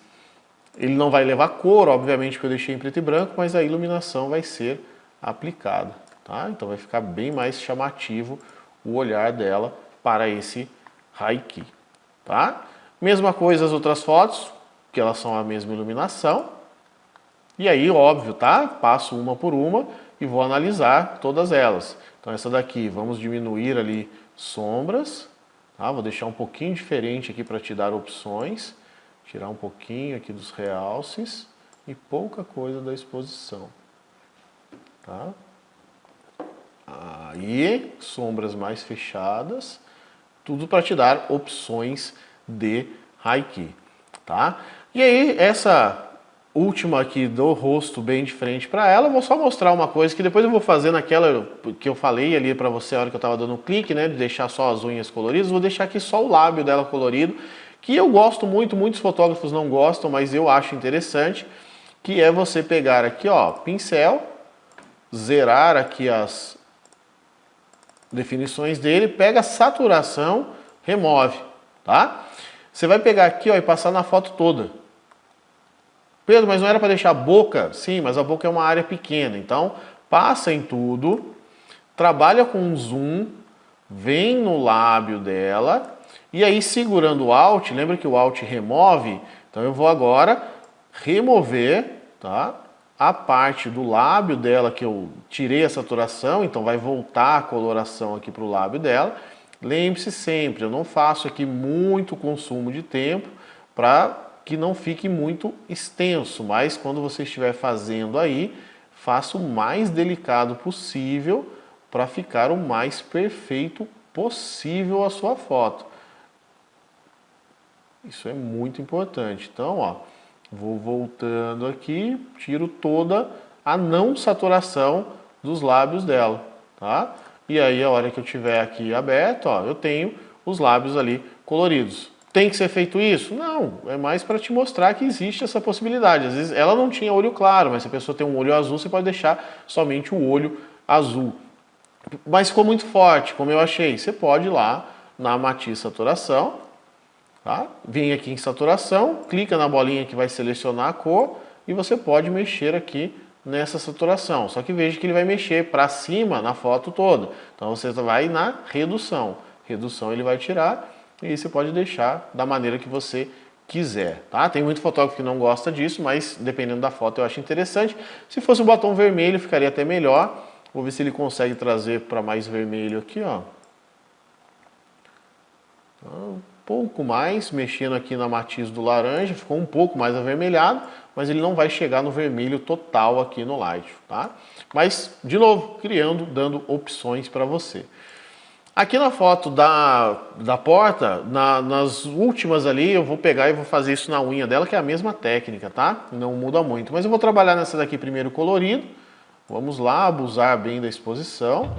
S1: Ele não vai levar cor, obviamente, porque eu deixei em preto e branco, mas a iluminação vai ser aplicada. tá? Então vai ficar bem mais chamativo o olhar dela para esse Haiki, tá? Mesma coisa as outras fotos, que elas são a mesma iluminação. E aí, óbvio, tá? Passo uma por uma e vou analisar todas elas. Então essa daqui, vamos diminuir ali sombras, tá? Vou deixar um pouquinho diferente aqui para te dar opções. Tirar um pouquinho aqui dos realces e pouca coisa da exposição, tá? Aí, sombras mais fechadas, tudo para te dar opções de Haiki, tá? E aí, essa última aqui do rosto bem diferente para ela, eu vou só mostrar uma coisa que depois eu vou fazer naquela que eu falei ali para você a hora que eu estava dando um clique, né, de deixar só as unhas coloridas, vou deixar aqui só o lábio dela colorido, que eu gosto muito, muitos fotógrafos não gostam, mas eu acho interessante, que é você pegar aqui, ó, pincel, zerar aqui as definições dele, pega a saturação, remove, tá? Você vai pegar aqui, ó, e passar na foto toda. Pedro, mas não era para deixar a boca? Sim, mas a boca é uma área pequena, então passa em tudo, trabalha com um zoom, vem no lábio dela, e aí segurando o Alt, lembra que o Alt remove? Então eu vou agora remover, tá? A parte do lábio dela que eu tirei a saturação, então vai voltar a coloração aqui para o lábio dela. Lembre-se sempre, eu não faço aqui muito consumo de tempo para que não fique muito extenso, mas quando você estiver fazendo aí, faça o mais delicado possível para ficar o mais perfeito possível a sua foto. Isso é muito importante. Então, ó, vou voltando aqui, tiro toda a não saturação dos lábios dela, tá? E aí, a hora que eu tiver aqui aberto, ó, eu tenho os lábios ali coloridos. Tem que ser feito isso? Não, é mais para te mostrar que existe essa possibilidade. Às vezes ela não tinha olho claro, mas se a pessoa tem um olho azul, você pode deixar somente o olho azul. Mas ficou muito forte, como eu achei. Você pode ir lá na matiz saturação, tá? Vem aqui em saturação, clica na bolinha que vai selecionar a cor e você pode mexer aqui nessa saturação. Só que veja que ele vai mexer para cima na foto toda. Então você vai na redução. Redução ele vai tirar e você pode deixar da maneira que você quiser, tá? Tem muito fotógrafo que não gosta disso, mas dependendo da foto eu acho interessante. Se fosse um batom vermelho ficaria até melhor. Vou ver se ele consegue trazer para mais vermelho aqui, ó. Um pouco mais, mexendo aqui na matiz do laranja, ficou um pouco mais avermelhado, mas ele não vai chegar no vermelho total aqui no Light, tá? Mas, de novo, criando, dando opções para você. Aqui na foto da porta, nas últimas ali, eu vou pegar e vou fazer isso na unha dela, que é a mesma técnica, tá? Não muda muito. Mas eu vou trabalhar nessa daqui primeiro colorido. Vamos lá, abusar bem da exposição.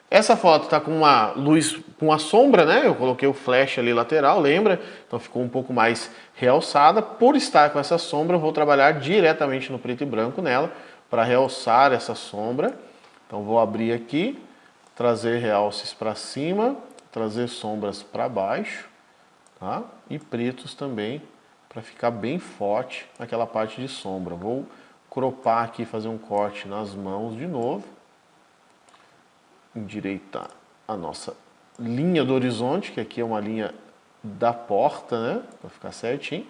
S1: Essa foto está com uma luz, com a sombra, né? Eu coloquei o flash ali lateral, lembra? Então ficou um pouco mais realçada. Por estar com essa sombra, eu vou trabalhar diretamente no preto e branco nela, para realçar essa sombra. Então vou abrir aqui, trazer realces para cima, trazer sombras para baixo, tá? E pretos também, para ficar bem forte naquela parte de sombra. Vou cropar aqui, fazer um corte nas mãos de novo. Endireitar a nossa linha do horizonte, que aqui é uma linha da porta, né? Para ficar certinho.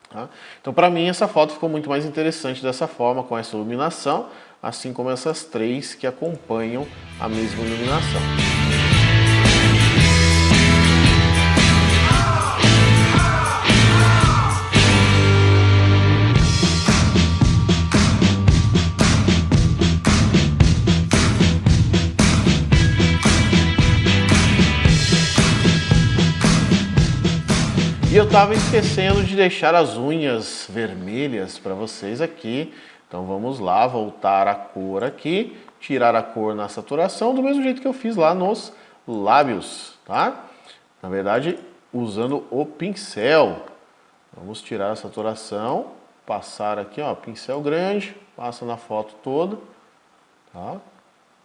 S1: Tá? Então, para mim, essa foto ficou muito mais interessante dessa forma, com essa iluminação, assim como essas três que acompanham a mesma iluminação. E eu estava esquecendo de deixar as unhas vermelhas para vocês aqui Então vamos lá, voltar a cor aqui, tirar a cor na saturação, do mesmo jeito que eu fiz lá nos lábios, tá? Na verdade, usando o pincel. Vamos tirar a saturação, passar aqui, ó, pincel grande, passa na foto toda, tá?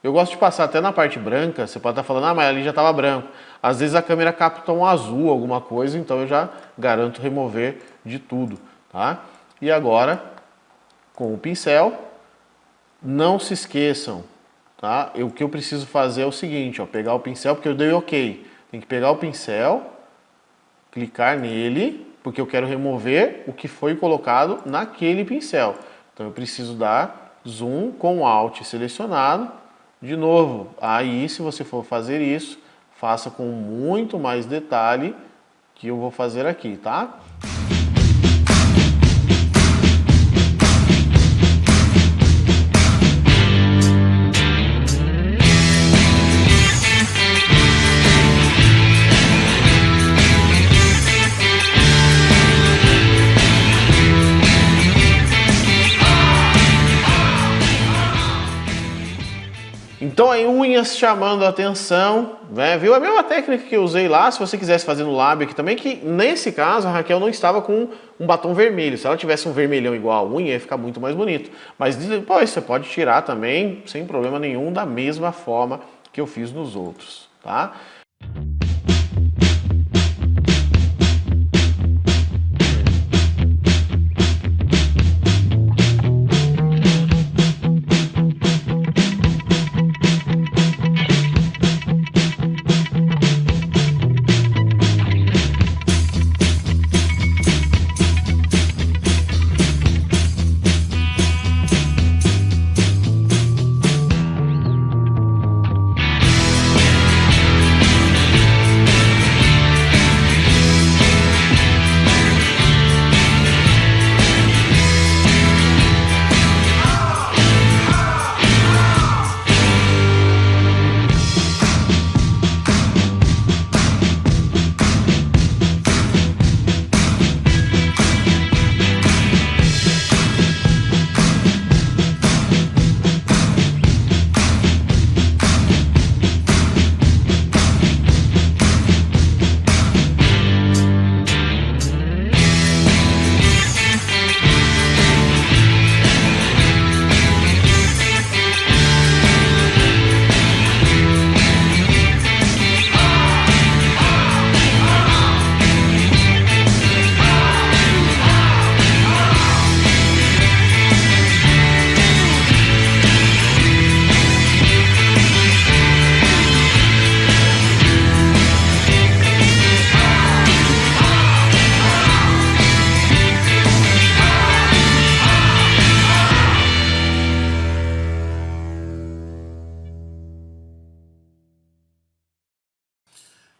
S1: Eu gosto de passar até na parte branca. Você pode estar falando, mas ali já estava branco. Às vezes a câmera capta um azul, alguma coisa, então eu já garanto remover de tudo, tá? E agora, com o pincel, não se esqueçam, tá? O que eu preciso fazer é o seguinte, ó, pegar o pincel, porque eu dei ok. Tem que pegar o pincel, clicar nele, porque eu quero remover o que foi colocado naquele pincel. Então eu preciso dar zoom com o Alt selecionado. De novo, aí se você for fazer isso, faça com muito mais detalhe que eu vou fazer aqui, tá? Então aí unhas chamando a atenção, né? Viu? A mesma técnica que eu usei lá, se você quisesse fazer no lábio aqui também, que nesse caso a Raquel não estava com um batom vermelho. Se ela tivesse um vermelhão igual a unha, ia ficar muito mais bonito. Mas depois você pode tirar também, sem problema nenhum, da mesma forma que eu fiz nos outros, tá?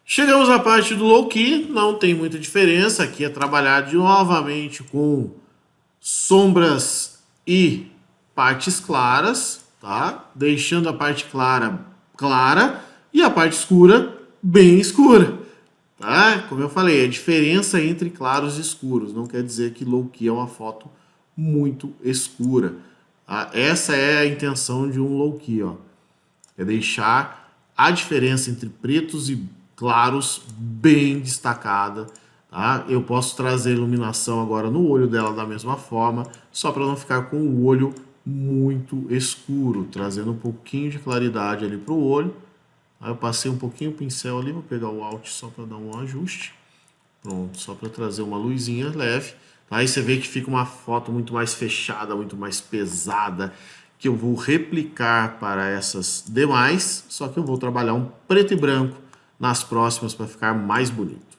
S1: Chegamos à parte do low key, não tem muita diferença. Aqui é trabalhar novamente com sombras e partes claras, tá? Deixando a parte clara clara e a parte escura bem escura, tá? Como eu falei, a diferença entre claros e escuros não quer dizer que low key é uma foto muito escura, tá? Essa é a intenção de um low key, ó. É deixar a diferença entre pretos e claros bem destacada, tá? Eu posso trazer iluminação agora no olho dela da mesma forma, só para não ficar com o olho muito escuro, trazendo um pouquinho de claridade ali para o olho. Aí eu passei um pouquinho o pincel ali, vou pegar o Alt só para dar um ajuste. Pronto, só para trazer uma luzinha leve. Aí você vê que fica uma foto muito mais fechada, muito mais pesada, que eu vou replicar para essas demais, só que eu vou trabalhar um preto e branco nas próximas para ficar mais bonito.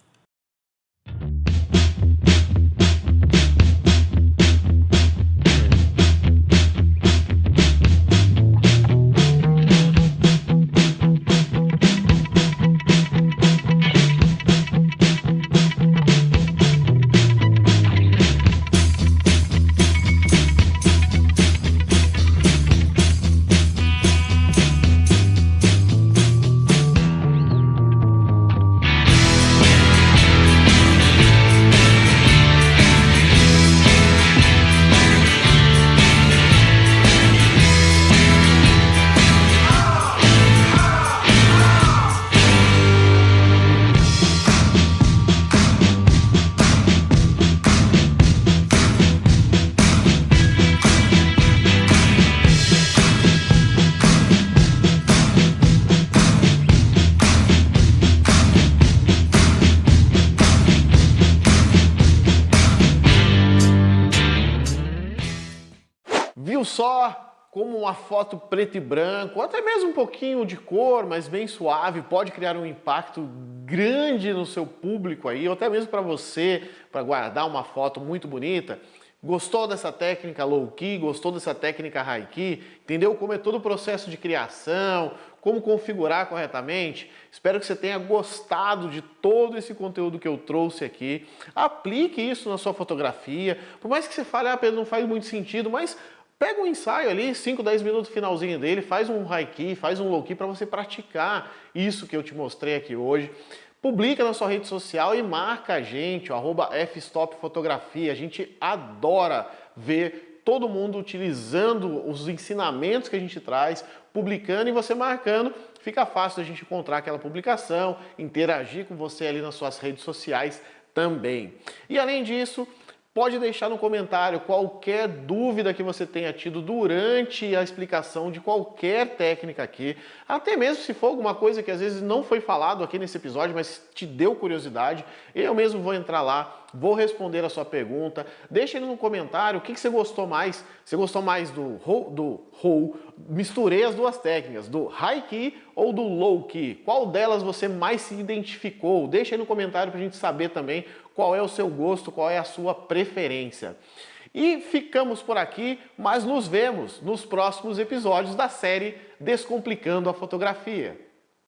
S1: Viu só como uma foto preto e branco, ou até mesmo um pouquinho de cor, mas bem suave, pode criar um impacto grande no seu público aí, ou até mesmo para você, para guardar uma foto muito bonita? Gostou dessa técnica low key? Gostou dessa técnica high key? Entendeu como é todo o processo de criação? Como configurar corretamente? Espero que você tenha gostado de todo esse conteúdo que eu trouxe aqui. Aplique isso na sua fotografia. Por mais que você fale, Pedro, não faz muito sentido, mas pega um ensaio ali, 5, 10 minutos finalzinho dele, faz um high key, faz um low key para você praticar isso que eu te mostrei aqui hoje. Publica na sua rede social e marca a gente, o @fstopfotografia. A gente adora ver todo mundo utilizando os ensinamentos que a gente traz, publicando e você marcando. Fica fácil a gente encontrar aquela publicação, interagir com você ali nas suas redes sociais também. E além disso, pode deixar no comentário qualquer dúvida que você tenha tido durante a explicação de qualquer técnica aqui. Até mesmo se for alguma coisa que às vezes não foi falado aqui nesse episódio, mas te deu curiosidade, eu mesmo vou entrar lá, vou responder a sua pergunta. Deixa aí no comentário o que você gostou mais. Você gostou mais do roll? Misturei as duas técnicas, do high key ou do low key? Qual delas você mais se identificou? Deixa aí no comentário pra gente saber também qual é o seu gosto, qual é a sua preferência. E ficamos por aqui, mas nos vemos nos próximos episódios da série Descomplicando a Fotografia.